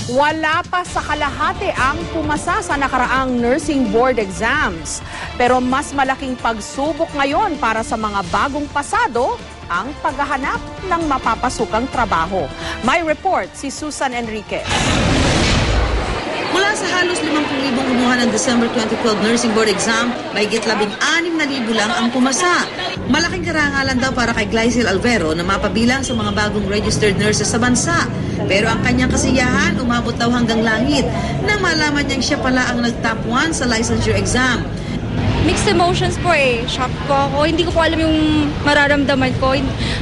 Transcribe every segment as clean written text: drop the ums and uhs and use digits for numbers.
Wala pa sa kalahati ang pumasa sa nakaraang nursing board exams. Pero mas malaking pagsubok ngayon para sa mga bagong pasado ang paghahanap ng mapapasukang trabaho. May report si Susan Enriquez. Mula sa halos 50,000 kumuha ng December 2012 Nursing Board Exam, mahigit 16,000 lang ang pumasa. Malaking karangalan daw para kay Glycel Alvero na mapabilang sa mga bagong registered nurses sa bansa. Pero ang kanyang kasiyahan umabot daw hanggang langit nang malaman niyang siya pala ang nag-top 1 sa licensure exam. Mixed emotions po eh. Shock po ako. Hindi ko po alam yung mararamdaman ko.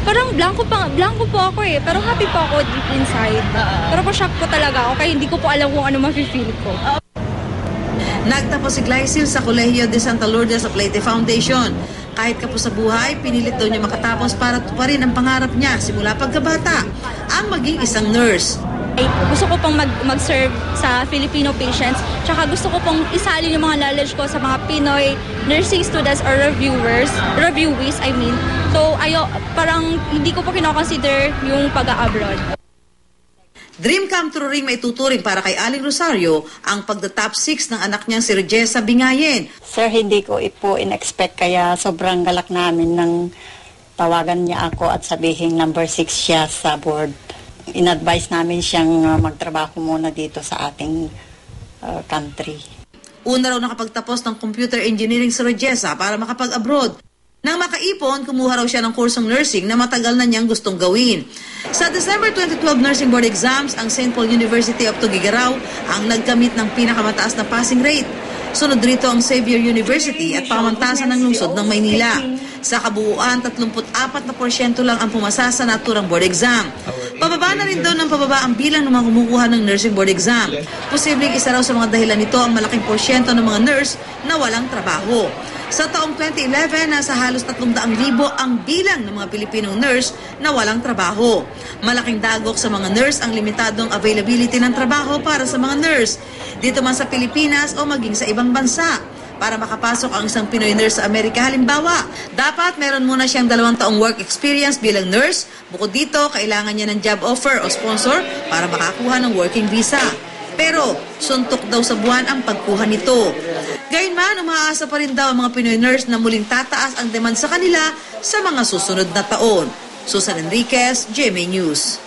Parang blanco po ako eh. Pero happy po ako deep inside. Pero po shock po talaga ako kaya hindi ko po alam kung ano mafe-feel ko. Nagtapos si Glycel sa Colegio de Santa Lourdes of Leyte Foundation. Kahit kapos sa buhay, pinilit daw niya makatapos para tuparin ang pangarap niya simula pagkabata, ang maging isang nurse. Gusto ko pong mag-serve sa Filipino patients. Tsaka gusto ko pong isalin yung mga knowledge ko sa mga Pinoy nursing students or reviewees. So, parang hindi ko po kinoconsider yung pag-a-abroad. Dream come true ring maituturing para kay Aling Rosario ang pagda-top 6 ng anak niyang si Regessa Bingayen. Sir, hindi ko po in-expect kaya sobrang galak namin nang tawagan niya ako at sabihin number 6 siya sa board. In-advise namin siyang magtrabaho muna dito sa ating country. Una raw nakapagtapos ng computer engineering si Regessa para makapag-abroad. Nang makaipon, kumuha raw siya ng kursong nursing na matagal na niyang gustong gawin. Sa December 2012 Nursing Board Exams, ang St. Paul University of Tuguegarao ang nagkamit ng pinakamataas na passing rate. Sunod rito ang Xavier University at pamantasan ng lungsod ng Maynila. Sa kabuuan, 34% lang ang pumasa sa naturang board exam. Pababa na rin daw ng pababa ang bilang ng mga kumukuha ng nursing board exam. Posibleng isa raw sa mga dahilan nito ang malaking porsyento ng mga nurse na walang trabaho. Sa taong 2011, nasa halos 300,000 ang bilang ng mga Pilipinong nurse na walang trabaho. Malaking dagok sa mga nurse ang limitadong availability ng trabaho para sa mga nurse, dito man sa Pilipinas o maging sa ibang bansa. Para makapasok ang isang Pinoy nurse sa Amerika, halimbawa, dapat meron muna siyang 2 taong work experience bilang nurse. Bukod dito, kailangan niya ng job offer o sponsor para makakuha ng working visa. Pero suntok daw sa buwan ang pagkuha nito. Gayunman, umaasa pa rin daw ang mga Pinoy nurse na muling tataas ang demand sa kanila sa mga susunod na taon. Susan Enriquez, GMA News.